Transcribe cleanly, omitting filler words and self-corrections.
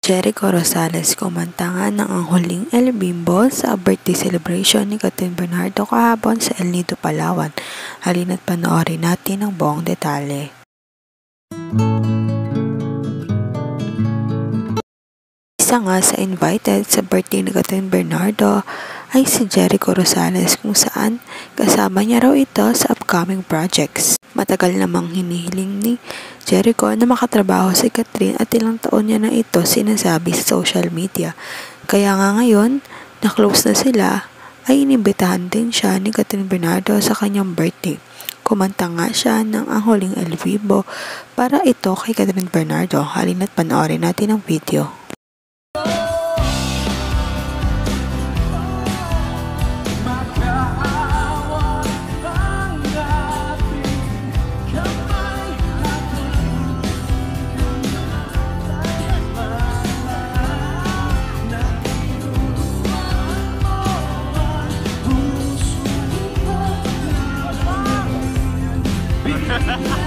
Jericho Rosales kumanta nga ng ang huling El Bimbo sa birthday celebration ni Catherine Bernardo kahapon sa El Nido, Palawan. Halina't panoorin natin ang buong detalye. Isa nga sa invited sa birthday ni Catherine Bernardo ay si Jericho Rosales kung saan kasama niya raw ito sa upcoming projects. Matagal namang hinihiling ni Jericho na makatrabaho si Catherine at ilang taon niya na ito sinasabi sa social media. Kaya nga ngayon, na close na sila, ay inimbitahan din siya ni Catherine Bernardo sa kanyang birthday. Kumanta nga siya ng ang huling El Vivo para ito kay Catherine Bernardo. Halina't panoorin natin ang video. Ha ha ha!